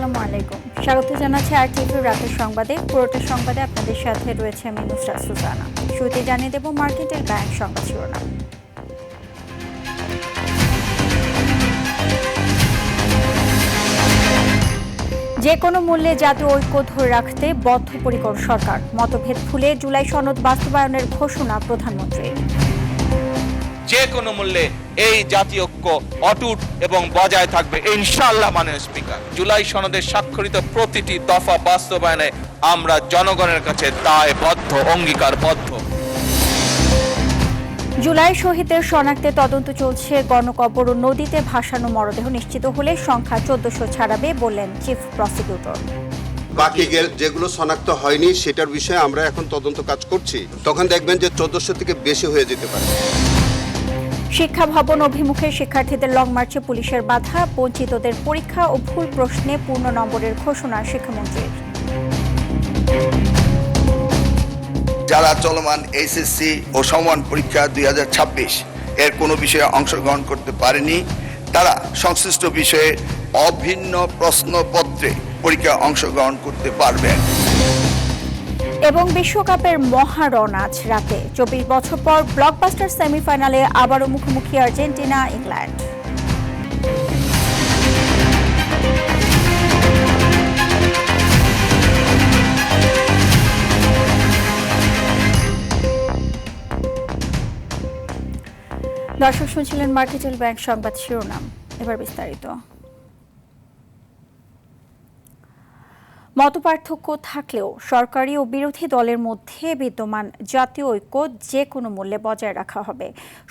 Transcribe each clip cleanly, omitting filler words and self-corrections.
আসসালামু আলাইকুম। স্বাগত জানাচ্ছি RTV রাতের সংবাদে। পুরোটা সংবাদে আপনাদের সাথে রয়েছে আমি নুসরাত সুলতানা। শুরুতে জানিয়ে দেব মার্কেটের ব্যাংক সংবাদ শিরোনাম। যে কোনো মূল্যে জাতীয় ঐক্য ধরে রাখতে বদ্ধপরিকর সরকার। মতভেদ ভুলে জুলাই সনদ বাস্তবায়নের ঘোষণা প্রধানমন্ত্রীর। যে কোনো মূল্যে এই জাতীয় ঐক্য অটুট এবং বজায় থাকবে ইনশাআল্লাহ। মাননীয় স্পিকার, জুলাই সনদে স্বাক্ষরিত প্রতিটি দফা বাস্তবায়নে আমরা জনগণের কাছে দায়বদ্ধ, অঙ্গীকারবদ্ধ। জুলাই শহীদদের শনাক্তে তদন্ত চলছে। গণকবর ও নদীতে ভাসানো মরদেহ নিশ্চিত হলে সংখ্যা 1400 ছাড়াবে বললেন চিফ প্রসিকিউটর। বাকি যেগুলো শনাক্ত হয়নি সেটার বিষয়ে আমরা এখন তদন্ত কাজ করছি। তখন দেখবেন যে 1400 থেকে বেশি হয়ে যেতে পারে। শিক্ষা ভবন অভিমুখে শিক্ষার্থীদের লং মার্চে পুলিশের বাধা। বঞ্চিতদের পরীক্ষা ও ভুল প্রশ্নে পূর্ণ নম্বরের ঘোষণা শিক্ষামন্ত্রীর। যারা চলমান SSC ও সমমান পরীক্ষা 2026 এর কোনো বিষয়ে অংশগ্রহণ করতে পারেনি, তারা সংশ্লিষ্ট বিষয়ে অভিন্ন প্রশ্নপত্রে পরীক্ষায় অংশগ্রহণ করতে পারবেন। এবং বিশ্বকাপের মহারণ আজ রাতে। 24 বছর পর ব্লকবাস্টার সেমিফাইনালে আবারও মুখোমুখি আর্জেন্টিনা ইংল্যান্ড। দর্শক শুনছিলেন মার্কেটের ব্যাংক সংবাদ শিরোনাম। এবার বিস্তারিত। মতপার্থক্য থাকলেও সরকারি ও বিরোধী দলের মধ্যে বিদ্যমান জাতীয় ঐক্য যে কোনো মূল্যে বজায় রাখা হবে।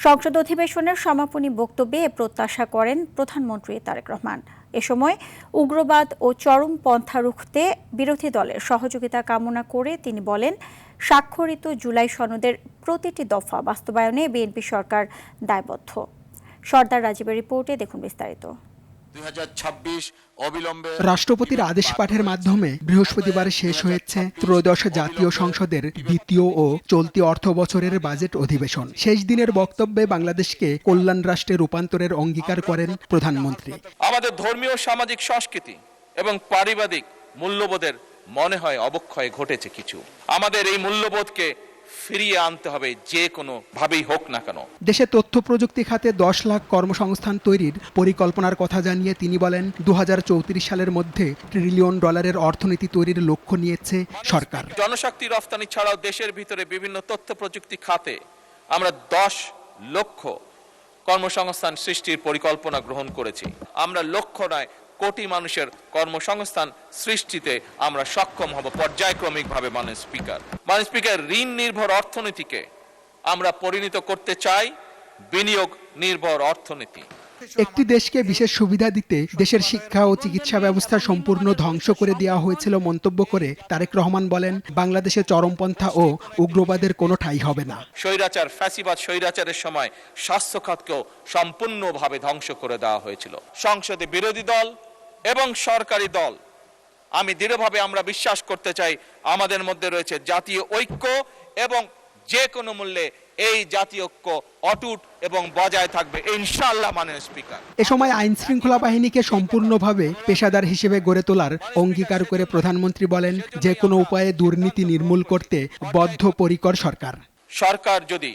সংসদ অধিবেশনের সমাপনী বক্তব্যে এ প্রত্যাশা করেন প্রধানমন্ত্রী তারেক রহমান। এ সময় উগ্রবাদ ও চরমপন্থা রুখতে বিরোধী দলের সহযোগিতা কামনা করে তিনি বলেন, স্বাক্ষরিত জুলাই সনদের প্রতিটি দফা বাস্তবায়নে বিএনপি সরকার দায়বদ্ধ। সর্দার রাজীবের রিপোর্টে দেখুন বিস্তারিত। 2026 অবিলম্বে রাষ্ট্রপতির আদেশ পাঠের মাধ্যমে বৃহস্পতিবার শেষ হয়েছে ত্রয়োদশ জাতীয় সংসদের দ্বিতীয় ও চলতি অর্থ বছরের বাজেট অধিবেশন। শেষ দিনের বক্তব্যে বাংলাদেশকে কল্যাণ রাষ্ট্রে রূপান্তরের অঙ্গীকার করেন প্রধানমন্ত্রী। আমাদের ধর্মীয়, সামাজিক, সংস্কৃতি এবং পারিবারিক মূল্যবোধের মনে হয় অবক্ষয় ঘটেছে কিছু। আমাদের এই মূল্যবোধকে ফিরিয়ে আনতে হবে, যে কোনো ভাবেই হোক না কেন। দেশে তথ্য প্রযুক্তি খাতে 10 লাখ কর্মসংস্থান তৈরির পরিকল্পনার কথা জানিয়ে তিনি বলেন, 2034 সালের মধ্যে $1 ট্রিলিয়ন অর্থনীতি তৈরির লক্ষ্য নিয়েছে সরকার। জনশক্তি রফতানি ছাড়াও দেশের ভিতরে বিভিন্ন তথ্য প্রযুক্তি খাতে আমরা 10 লক্ষ কর্মসংস্থান সৃষ্টির পরিকল্পনা গ্রহণ করেছি। আমরা লক্ষ নয়, কোটি মানুষের কর্মসংস্থান সৃষ্টিতে আমরা সক্ষম হব পর্যায়ক্রমিকভাবে। মাননীয় স্পিকার, ঋণ নির্ভর অর্থনীতিকে আমরা পরিণত করতে চাই বিনিয়োগ নির্ভর অর্থনীতি। একটি দেশকে বিশেষ সুবিধা দিতে দেশের শিক্ষা ও চিকিৎসা ব্যবস্থা সম্পূর্ণ ধ্বংস করে দেওয়া হয়েছিল মন্তব্য করে তারেক রহমান বলেন, বাংলাদেশে চরমপন্থা ও উগ্রবাদের কোনো ঠাঁই হবে না। স্বৈরাচার, ফ্যাসিবাদ স্বৈরাচারের সময় স্বাস্থ্য খাতকেও সম্পূর্ণভাবে ধ্বংস করে দেওয়া হয়েছিল। সংসদে বিরোধী দল এবং সরকারি দল, আমি দৃঢ়ভাবে আমরা বিশ্বাস করতে চাই আমাদের মধ্যে রয়েছে জাতীয় ঐক্য এবং যে কোনো মূল্যে এই জাতীয় ঐক্য অটুট এবং বজায় থাকবে ইনশাআল্লাহ। মাননীয় স্পিকার, এ সময় আইন শৃঙ্খলা বাহিনীকে সম্পূর্ণভাবে পেশাদার হিসেবে গড়ে তোলার অঙ্গীকার করে প্রধানমন্ত্রী বলেন, যে কোনো উপায়ে দুর্নীতি নির্মূল করতে বদ্ধপরিকর সরকার। সরকার যদি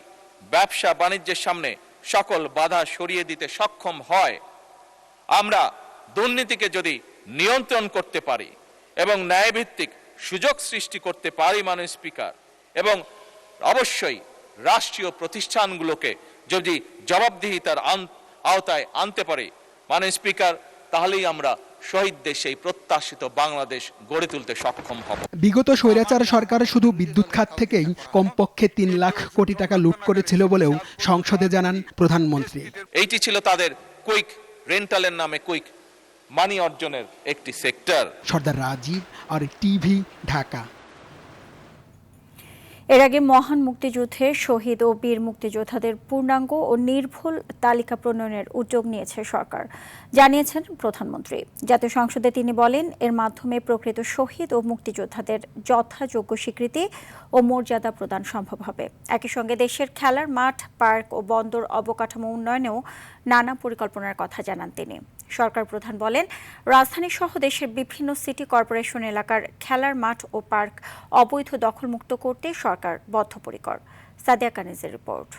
ব্যবসা বাণিজ্যের সামনে সকল বাধা সরিয়ে দিতে সক্ষম হয়, আমরা দুর্নীতিকে যদি নিয়ন্ত্রণ করতে পারি এবং ন্যায়ভিত্তিক সুযোগ সৃষ্টি করতে পারি মাননীয় স্পিকার, এবং অবশ্যই রাষ্ট্রীয় প্রতিষ্ঠানগুলোকে যদি জবাবদিহিতার আওতায় আনতে পারি মাননীয় স্পিকার, তাহলেই আমরা শহীদদের সেই প্রত্যাশিত বাংলাদেশ গড়ে তুলতে সক্ষম হব। বিগত স্বৈরাচার সরকার শুধু বিদ্যুৎ খাত থেকেই কমপক্ষে 3 লাখ কোটি টাকা লুট করেছিল বলেও সংসদে জানান প্রধানমন্ত্রী। এইটি ছিল তাদের কুইক রেন্টালের নামে কুইক মানি অর্জনের একটি সেক্টর। সর্দার রাজীব আর টিভি, ঢাকা। এর আগে মহান মুক্তিযুদ্ধে শহীদ ও বীর মুক্তিযোদ্ধাদের পূর্ণাঙ্গ ও নির্ভুল তালিকা প্রণয়নের উদ্যোগ নিয়েছে সরকার, জানিয়েছেন প্রধানমন্ত্রী। জাতীয় সংসদে তিনি বলেন, এর মাধ্যমে প্রকৃত শহীদ ও মুক্তিযোদ্ধাদের যথাযোগ্য স্বীকৃতি ও মর্যাদা প্রদান সম্ভব হবে। একই সঙ্গে দেশের খেলার মাঠ, পার্ক ও বন্দর অবকাঠামো উন্নয়নেও নানা পরিকল্পনার কথা জানান তিনি। সরকার প্রধান বলেন, রাজধানী সহ দেশের বিভিন্ন সিটি কর্পোরেশন এলাকার খেলার মাঠ ও পার্ক অবৈধ দখলমুক্ত করতে সরকার বদ্ধপরিকর। সাদিয়া কানিজের রিপোর্ট।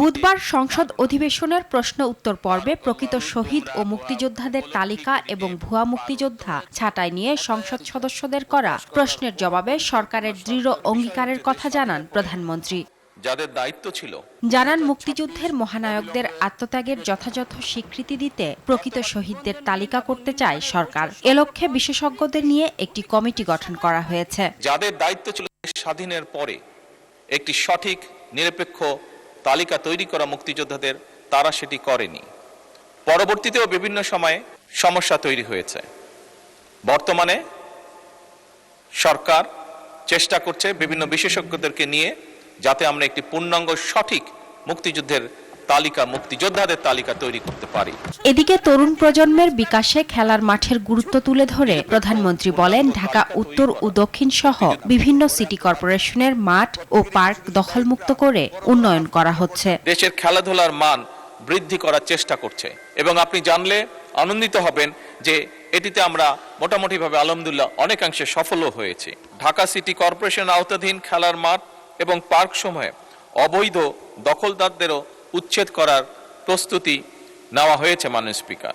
বুধবার সংসদ অধিবেশনের প্রশ্ন উত্তর পর্বে প্রকৃত শহীদ ও মুক্তিযোদ্ধাদের তালিকা এবং ভুয়া মুক্তিযোদ্ধা ছাঁটাই নিয়ে সংসদ সদস্যদের করা প্রশ্নের জবাবে সরকারের দৃঢ় অঙ্গীকারের কথা জানান প্রধানমন্ত্রী। যাদের দায়িত্ব ছিল জানান, মুক্তিযুদ্ধের মহানায়কদের আত্মত্যাগের যথাযথ স্বীকৃতি দিতে প্রকৃত শহীদদের তালিকা করতে চায় সরকার। এ লক্ষ্যে বিশেষজ্ঞদের নিয়ে একটি কমিটি গঠন করা হয়েছে। যাদের দায়িত্ব ছিল স্বাধীনের পরে একটি সঠিক নিরপেক্ষ তালিকা তৈরি করা মুক্তিযোদ্ধাদের, তারা সেটি করেনি। পরবর্তীতেও বিভিন্ন সময়ে সমস্যা তৈরি হয়েছে। বর্তমানে সরকার চেষ্টা করছে বিভিন্ন বিশেষজ্ঞদেরকে নিয়ে যাতে আমরা একটি পূর্ণাঙ্গ সঠিক মুক্তিযোদ্ধাদের তালিকা তৈরি করতে পারি। এদিকে তরুণ প্রজন্মের বিকাশে খেলার মাঠের গুরুত্ব তুলে ধরে প্রধানমন্ত্রী বলেন, ঢাকা উত্তর ও দক্ষিণ সহ বিভিন্ন সিটি কর্পোরেশনের মাঠ ও পার্ক দখলমুক্ত করে উন্নয়ন করা হচ্ছে। দেশের খেলাধুলার মান বৃদ্ধি করার চেষ্টা করছে এবং আপনি জানলে আনন্দিত হবেন যে এটিতে আমরা মোটামুটিভাবে আলহামদুলিল্লাহ অনেকাংশে সফলও হয়েছি। ঢাকা সিটি কর্পোরেশন আওতাধীন খেলার মাঠ এবং পার্ক সমূহে অবৈধ দখলদারদেরও উচ্ছেদ করার প্রস্তুতি নেওয়া হয়েছে মাননীয় স্পিকার।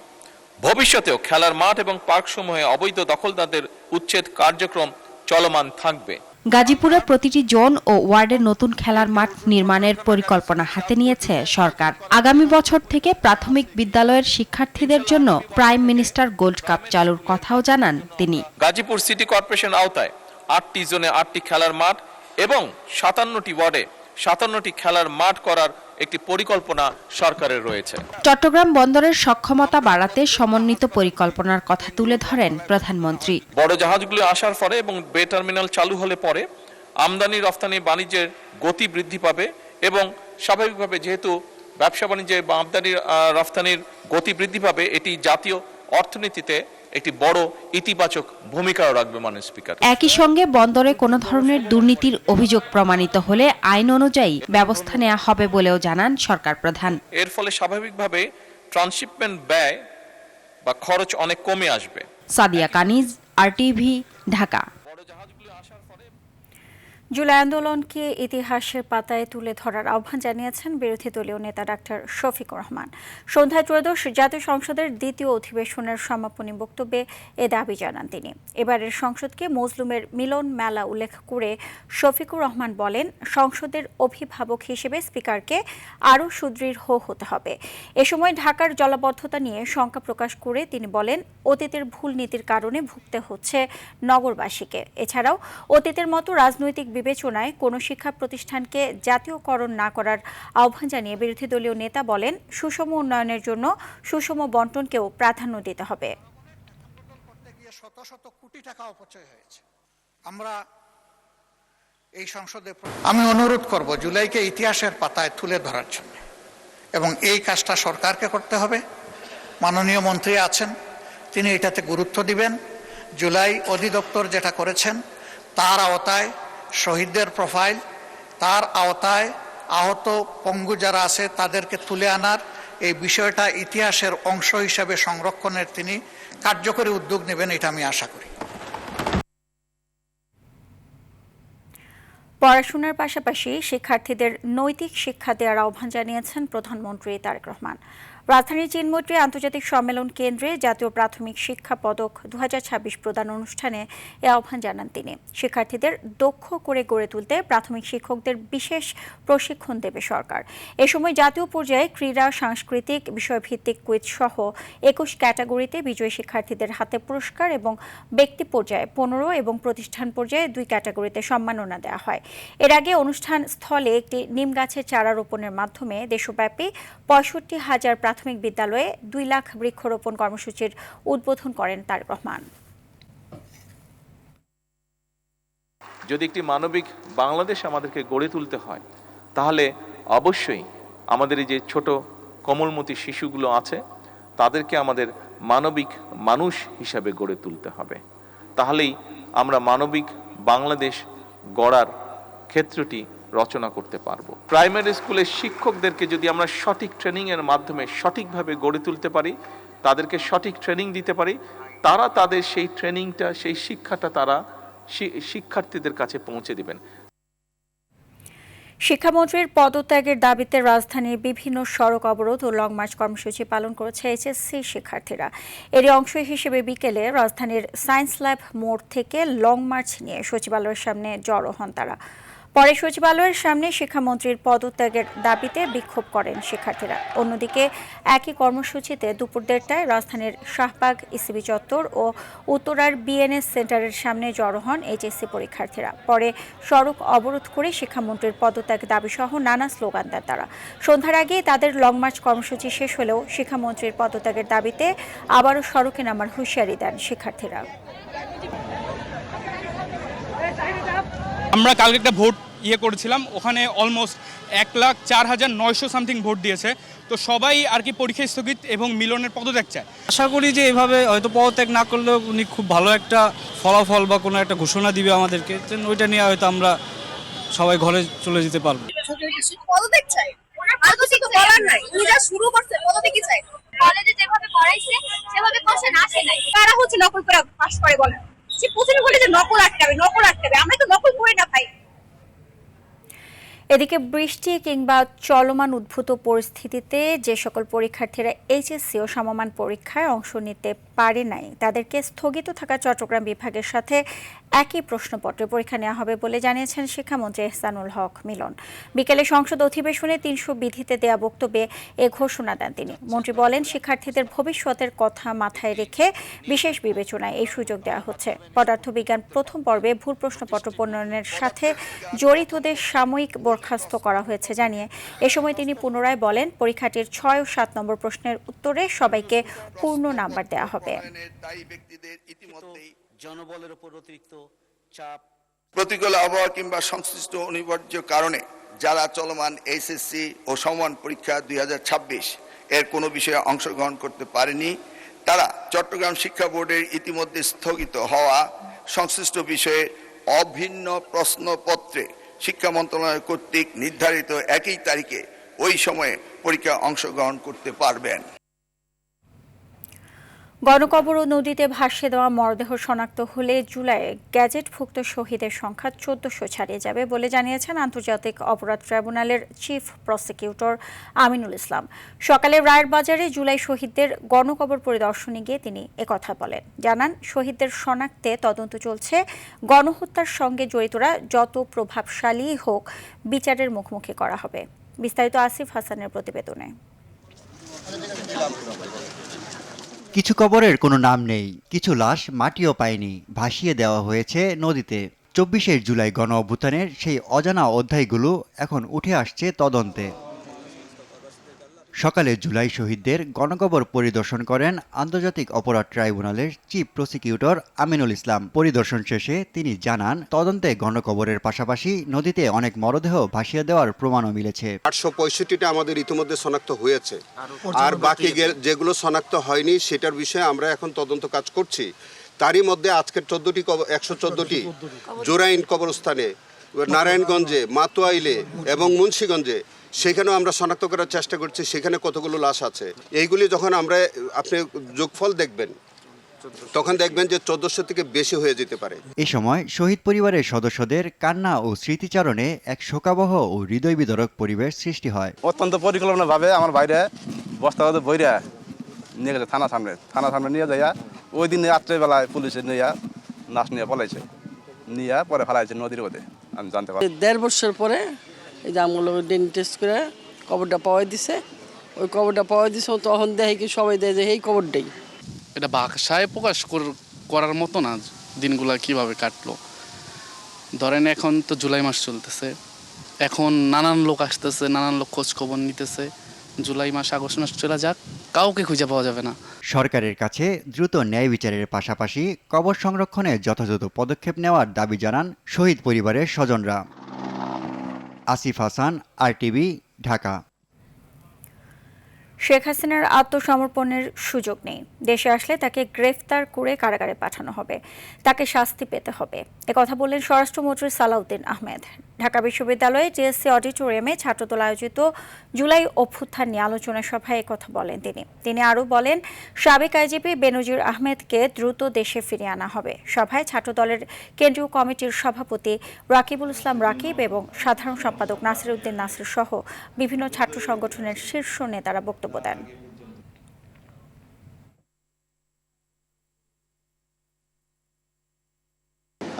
ভবিষ্যতেও খেলার মাঠ এবং পার্ক সমূহে অবৈধ দখলদারদের উচ্ছেদ কার্যক্রম চলমান থাকবে। গাজীপুরে প্রতিটি জোন ও ওয়ার্ডে নতুন খেলার মাঠ নির্মাণের পরিকল্পনা হাতে নিয়েছে সরকার। আগামী বছর থেকে প্রাথমিক বিদ্যালয়ের শিক্ষার্থীদের জন্য প্রাইম মিনিস্টার গোল্ড কাপ চালুর কথাও জানান তিনি। গাজীপুর সিটি কর্পোরেশন আওতায় 8টি জোনে 8টি খেলার মাঠ এবং 57টি ওয়ার্ডে 57টি খেলার মাঠ করার একটি পরিকল্পনা সরকারের রয়েছে। চট্টগ্রাম বন্দরের সক্ষমতা বাড়াতে সমন্বিত পরিকল্পনার কথা তুলে ধরেন প্রধানমন্ত্রী। বড় জাহাজগুলো আসার পরে এবং বে টার্মিনাল চালু হলে পরে আমদানি রফতানি বাণিজ্যের গতি বৃদ্ধি পাবে এবং স্বাভাবিকভাবে যেহেতু ব্যবসা বাণিজ্যে বা আমদানি রফতানির গতি বৃদ্ধি পাবে, এটি জাতীয় অর্থনীতিতে একটি বড় ইতিবাচক ভূমিকাও রাখবে মাননীয় স্পিকার। একই সঙ্গে বন্দরে কোনো ধরনের দুর্নীতির অভিযোগ প্রমাণিত হলে আইন অনুযায়ী ব্যবস্থা নেওয়া হবে বলেও জানান সরকার প্রধান। এর ফলে স্বাভাবিকভাবে ট্রান্সশিপমেন্ট ব্যয় বা খরচ অনেক কমে আসবে। সাদিয়া কানিজ, আরটিভি, ঢাকা। জুলাই আন্দোলনকে ইতিহাসের পাতায় তুলে ধরার আহ্বান জানিয়েছেন বিরোধী দলীয় নেতা ডাক্তার শফিকুর রহমান। সন্ধ্যায় ত্রয়োদশ জাতীয় সংসদের দ্বিতীয় অধিবেশনের সমাপনী বক্তব্যে এ দাবি জানান তিনি। এবারের সংসদকে মজলুমের মিলন মেলা উল্লেখ করে শফিকুর রহমান বলেন, সংসদের অভিভাবক হিসেবে স্পিকারকে আরও সুদৃঢ় হতে হবে। এ সময় ঢাকার জলাবদ্ধতা নিয়ে শঙ্কা প্রকাশ করে তিনি বলেন, অতীতের ভুল নীতির কারণে ভুগতে হচ্ছে নগরবাসীকে। এছাড়াও অতীতের মতো রাজনৈতিক বিবেচনায় কোনো শিক্ষা প্রতিষ্ঠানকে জাতীয়করণ না করার আহ্বান জানিয়ে বিরোধী দলীয় নেতা বলেন, সুষম উন্নয়নের জন্য সুষম বণ্টনকেও প্রাধান্য দিতে হবে। শত শত কোটি টাকা অপচয় হয়েছে। আমরা এই সংসদে আমি অনুরোধ করব জুলাইকে ইতিহাসের পাতায় তুলে ধরার জন্য, এবং এই কাজটা সরকারকে করতে হবে। মাননীয় মন্ত্রী আছেন, তিনি এটাতে গুরুত্ব দিবেন। জুলাই অধিদপ্তর যেটা করেছেন তার আওতায় শহীদদের প্রোফাইল, তার আওতায় আহত পঙ্গু যারা আছে তাদেরকে তুলে আনার এই বিষয়টা ইতিহাসের অংশ হিসেবে সংরক্ষণের তিনি কার্যকরী উদ্যোগ নেবেন, এটা আমি আশা করি। পড়াশোনার পাশাপাশি শিক্ষার্থীদের নৈতিক শিক্ষা দেওয়ার আহ্বান জানিয়েছেন প্রধানমন্ত্রী তারেক রহমান। রাজধানীর চিনমৈত্রী আন্তর্জাতিক সম্মেলন কেন্দ্রে জাতীয় প্রাথমিক শিক্ষা পদক 2026 প্রদান অনুষ্ঠানে এ আহ্বান জানান তিনি। শিক্ষার্থীদের দক্ষ করে গড়ে তুলতে প্রাথমিক শিক্ষকদের বিশেষ প্রশিক্ষণ দেবে সরকার। এ সময় জাতীয় পর্যায়ে ক্রীড়া, সাংস্কৃতিক, বিষয়ভিত্তিক কুইজ সহ 21 ক্যাটাগরিতে বিজয়ী শিক্ষার্থীদের হাতে পুরস্কার এবং ব্যক্তি পর্যায়ে 15 এবং প্রতিষ্ঠান পর্যায়ে 2 ক্যাটাগরিতে সম্মাননা দেওয়া হয়। এর আগে অনুষ্ঠান স্থলে একটি নিম গাছের চারা রোপণের মাধ্যমে দেশব্যাপী 65,000 প্রাথমিক বিদ্যালয়ে 2 লাখ বৃক্ষরোপণ কর্মসূচির উদ্বোধন করেন তারেক রহমান। যদি একটি মানবিক বাংলাদেশ আমাদেরকে গড়ে তুলতে হয়, তাহলে অবশ্যই আমাদের এই যে ছোট কোমলমতি শিশুগুলো আছে তাদেরকে আমাদের মানবিক মানুষ হিসাবে গড়ে তুলতে হবে। তাহলেই আমরা মানবিক বাংলাদেশ গড়ার ক্ষেত্রটি রচনা করতে পারবো। প্রাইমারি স্কুলের শিক্ষকদেরকে যদি আমরা সঠিক ট্রেনিংয়ের মাধ্যমে সঠিকভাবে গড়ে তুলতে পারি, তাদেরকে সঠিক ট্রেনিং দিতে পারি, তারা তাদের সেই ট্রেনিংটা, সেই শিক্ষাটা তারা শিক্ষার্থীদের কাছে পৌঁছে দিবেন। শিক্ষামন্ত্রীর পদত্যাগের দাবিতে রাজধানীর বিভিন্ন সড়ক অবরোধ ও লং মার্চ কর্মসূচি পালন করেছে এইচএসসি শিক্ষার্থীরা। এরই অংশ হিসেবে বিকেলে রাজধানীর সায়েন্স ল্যাব মোড় থেকে লং মার্চ নিয়ে সচিবালয়ের সামনে জড়ো হন তারা। পরে সচিবালয়ের সামনে শিক্ষামন্ত্রীর পদত্যাগের দাবিতে বিক্ষোভ করেন শিক্ষার্থীরা। অন্যদিকে একই কর্মসূচিতে দুপুর 1:30টায় রাজধানীর শাহবাগ ইসিবি চত্বর ও উত্তরার বিএনএস সেন্টারের সামনে জড়ো হন এইচএসসি পরীক্ষার্থীরা। পরে সড়ক অবরোধ করে শিক্ষামন্ত্রীর পদত্যাগ দাবিসহ নানা স্লোগান দেন তারা। সন্ধ্যার আগে তাদের লং মার্চ কর্মসূচি শেষ হলেও শিক্ষামন্ত্রীর পদত্যাগের দাবিতে আবারও সড়কে নামার হুঁশিয়ারি দেন শিক্ষার্থীরা। আমরা কালকে একটা ভোট করেছিলাম, ওখানে অলমোস্ট 1,04,900 সামথিং ভোট দিয়েছে। তো সবাই আর কি পরীক্ষা স্থগিত এবং মিলনের পদত্যাগ চায়। আশা করি যে এভাবে হয়তো পদত্যাগ না করলেও উনি খুব ভালো একটা ফলাফল বা কোনো একটা ঘোষণা দিবে আমাদেরকে, ওইটা নিয়ে হয়তো আমরা সবাই ঘরে চলে যেতে পারবো। পদত্যাগ চাই, আর কিছু তো বলার নাই। উনি যা শুরু করছে পদত্যাগই চাই। কলেজে যেভাবে পড়াইছে সেভাবে কোশ্চেন আসে নাই, তারা হচ্ছে নকল করে পাস করে বলে। সে প্রথমে বলে যে নকল আটকাবে, আমরা তো নকল করি না ভাই। এদিকে বৃষ্টি কিংবা চলমান উদ্ভূত পরিস্থিতিতে যে সকল পরীক্ষার্থীরা এইচএসসি ও সমমান পরীক্ষায় অংশ নিতে পারে নাই তাদেরকে স্থগিত থাকা চট্টগ্রাম বিভাগের সাথে একই প্রশ্নপত্রে পরীক্ষা নেওয়া হবে বলে জানিয়েছেন শিক্ষামন্ত্রী এহসানুল হক মিলন। বিকেলে সংসদ অধিবেশনে 300 বিধিতে দেয়া বক্তব্যে এ ঘোষণা দেন তিনি। মন্ত্রী বলেন, শিক্ষার্থীদের ভবিষ্যতের কথা মাথায় রেখে বিশেষ বিবেচনায় এই সুযোগ দেওয়া হচ্ছে। পদার্থবিজ্ঞান প্রথম পর্বে ভুল প্রশ্নপত্র প্রণয়নের সাথে জড়িতদের সাময়িক বরখাস্ত করা হয়েছে জানিয়ে এ সময় তিনি পুনরায় বলেন, পরীক্ষাটির 6 ও 7 নম্বর প্রশ্নের উত্তরে সবাইকে পূর্ণ নাম্বার দেওয়া হবে। জনবলের উপর অতিরিক্ত চাপ, প্রতিকূল আবহাওয়া কিংবা সংশ্লিষ্ট অনিবার্য কারণে যারা চলমান এইচএসসি ও সমমান পরীক্ষা 2026 এর কোনো বিষয়ে অংশগ্রহণ করতে পারেনি, তারা চট্টগ্রাম শিক্ষা বোর্ডের ইতিমধ্যে স্থগিত হওয়া সংশ্লিষ্ট বিষয়ে অভিন্ন প্রশ্নপত্রে শিক্ষা মন্ত্রণালয় কর্তৃক নির্ধারিত একই তারিখে ওই সময়ে পরীক্ষায় অংশগ্রহণ করতে পারবেন। গণকবর ও নদীতে ভাসিয়ে দেওয়া মরদেহ শনাক্ত হলে জুলাইয়ে গ্যাজেটভুক্ত শহীদের সংখ্যা 1400 ছাড়িয়ে যাবে বলে জানিয়েছেন আন্তর্জাতিক অপরাধ ট্রাইব্যুনালের চিফ প্রসিকিউটর আমিনুল ইসলাম। সকালে রায়ের বাজারে জুলাই শহীদদের গণকবর পরিদর্শনে গিয়ে তিনি একথা বলেন। জানান, শহীদদের শনাক্তে তদন্ত চলছে। গণহত্যার সঙ্গে জড়িতরা যত প্রভাবশালী হোক বিচারের মুখোমুখি করা হবে। বিস্তারিত আসিফ হাসানের প্রতিবেদনে। কিছু কবরের কোনো নাম নেই, কিছু লাশ মাটিও পায়নি, ভাসিয়ে দেওয়া হয়েছে নদীতে। 24শে জুলাই গণ অভ্যুত্থানের সেই অজানা অধ্যায়গুলো এখন উঠে আসছে তদন্তে। সকালে জুলাই শহীদদের গণকবর পরিদর্শন করেন আন্তর্জাতিক অপরাধ ট্রাইব্যুনালের চিফ প্রসিকিউটর আমিনুল ইসলাম। পরিদর্শন শেষে তিনি জানান, তদন্তে গণকবরের পাশাপাশি নদীতে অনেক মরদেহ ভাসিয়ে দেওয়ার প্রমাণও মিলেছে। 865টা আমাদের ইতিমধ্যে শনাক্ত হয়েছে, আর বাকি যেগুলো শনাক্ত হয়নি সেটার বিষয়ে আমরা এখন তদন্ত কাজ করছি। তারই মধ্যে আজকের 114টি জোরাইন কবরস্থানে, নারায়ণগঞ্জে, মাতোয়াইলে এবং মুন্সিগঞ্জে সেখানেও আমরা শনাক্ত করার চেষ্টা করছি সেখানে কতগুলো লাশ আছে। এইগুলি যখন আমরা আপনি যোগফল দেখবেন তখন দেখবেন যে 1400 থেকে বেশি হয়ে যেতে পারে। এই সময় শহীদ পরিবারের সদস্যদের কান্না ও স্মৃতিচারণে এক শোকাবহ ও হৃদয় বিদারক পরিবেশ সৃষ্টি হয়। অত্যন্ত পরিকল্পনাভাবে আমার বাইরে বস্তা বইরা নিয়ে গেছে থানা সামনে নিয়ে যাইয়া ওই দিন রাত্রেবেলায় পুলিশে নিয়ে নাচ নিয়ে পলাইছে, নিয়ে পরে ফেলাইছে নদীর মধ্যে। আমি জানতে পারি 1.5 বছর পরে এই যে আমগুলো ডিএনএ টেস্ট করে কবরটা পাওয়া দিছে। ওই কবরটা পাওয়া দিছে তখন দেখে কি সবাই দেয় যে এই কবরটাই। এটা ভাষায় প্রকাশ করার মতো না দিনগুলা কিভাবে কাটলো। ধরেন এখন তো জুলাই মাস চলতেছে, এখন নানান লোক আসতেছে, নানান লোক খোঁজ খবর নিতেছে। জুলাই মাস আগস্ট মাস চলে যাক, কাউকে খুঁজে পাওয়া যাবে না। সরকারের কাছে দ্রুত ন্যায় বিচারের পাশাপাশি কবর সংরক্ষণে যথাযথ পদক্ষেপ নেওয়ার দাবি জানান শহীদ পরিবারের স্বজনরা। আসিফ হাসান, RTV, ঢাকা। শেখ হাসিনার আত্মসমর্পণের সুযোগ নেই। দেশে আসলে তাকে গ্রেফতার করে কারাগারে পাঠানো হবে, তাকে শাস্তি পেতে হবে। একথা বললেন স্বরাষ্ট্রমন্ত্রী সালাউদ্দিন আহমেদ। ঢাকা বিশ্ববিদ্যালয়ে টিএসসি অডিটোরিয়ামে ছাত্রদল আয়োজিত জুলাই অভ্যুত্থান নিয়ে আলোচনা সভায় একথা বলেন তিনি আরও বলেন, সাবেক আইজিপি বেনজির আহমেদকে দ্রুত দেশে ফিরিয়ে আনা হবে। সভায় ছাত্রদলের কেন্দ্রীয় কমিটির সভাপতি রাকিবুল ইসলাম রাকিব এবং সাধারণ সম্পাদক নাসির উদ্দিন নাসির সহ বিভিন্ন ছাত্র সংগঠনের শীর্ষ নেতারা বক্তব্য দেন।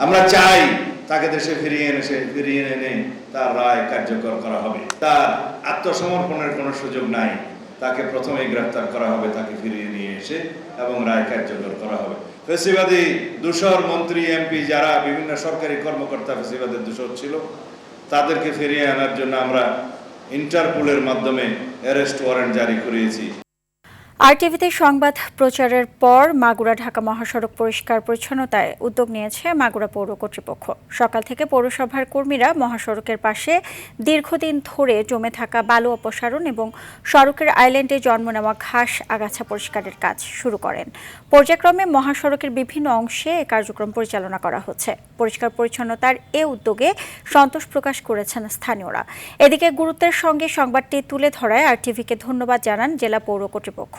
আমরা চাই তাকে দেশে ফিরিয়ে এনে তার রায় কার্যকর করা হবে। তার আত্মসমর্পণের কোনো সুযোগ নাই। তাকে প্রথমেই গ্রেফতার করা হবে, তাকে ফিরিয়ে নিয়ে এসে এবং রায় কার্যকর করা হবে। ফেসিবাদী দূষর মন্ত্রী এমপি যারা বিভিন্ন সরকারি কর্মকর্তা ফেসিবাদের দূষর ছিল, তাদেরকে ফিরিয়ে আনার জন্য আমরা ইন্টারপোলের মাধ্যমে অ্যারেস্ট ওয়ারেন্ট জারি করেছি। আরটিভিতে সংবাদ প্রচারের পর মাগুরা ঢাকা মহাসড়ক পরিষ্কার পরিচ্ছন্নতায় উদ্যোগ নিয়েছে মাগুরা পৌর কর্তৃপক্ষ। সকাল থেকে পৌরসভার কর্মীরা মহাসড়কের পাশে দীর্ঘদিন ধরে জমে থাকা বালু অপসারণ এবং সড়কের আইল্যান্ডে জন্ম নেওয়া ঘাস আগাছা পরিষ্কারের কাজ শুরু করেন। পর্যায়ক্রমে মহাসড়কের বিভিন্ন অংশে এ কার্যক্রম পরিচালনা করা হচ্ছে। পরিষ্কার পরিচ্ছন্নতার এ উদ্যোগে সন্তোষ প্রকাশ করেছেন স্থানীয়রা। এদিকে গুরুত্বের সঙ্গে সংবাদটি তুলে ধরায় আরটিভিকে ধন্যবাদ জানান জেলা পৌর কর্তৃপক্ষ।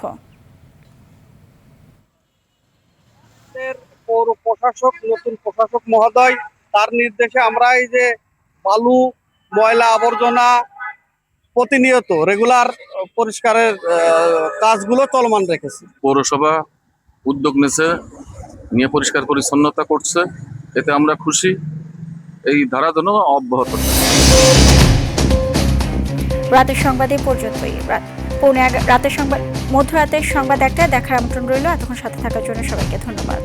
পৌর প্রশাসক, নতুন প্রশাসক মহোদয়, তার নির্দেশে আমরা এই যে বালু, ময়লা আবর্জনা প্রতিনিয়ত রেগুলার পরিষ্কারের কাজগুলো চলমান রেখেছি। পৌরসভা উদ্যোগ নিয়ে পরিষ্কার পরিচ্ছন্নতা করছে, এতে আমরা খুশি। এই ধারা যেন অব্যাহত থাকে। রাতের সংবাদে পর্যন্তই। মধ্যরাতের সংবাদ একটা দেখার আমন্ত্রণ রইল। এতক্ষণ সাথে থাকার জন্য সবাইকে ধন্যবাদ।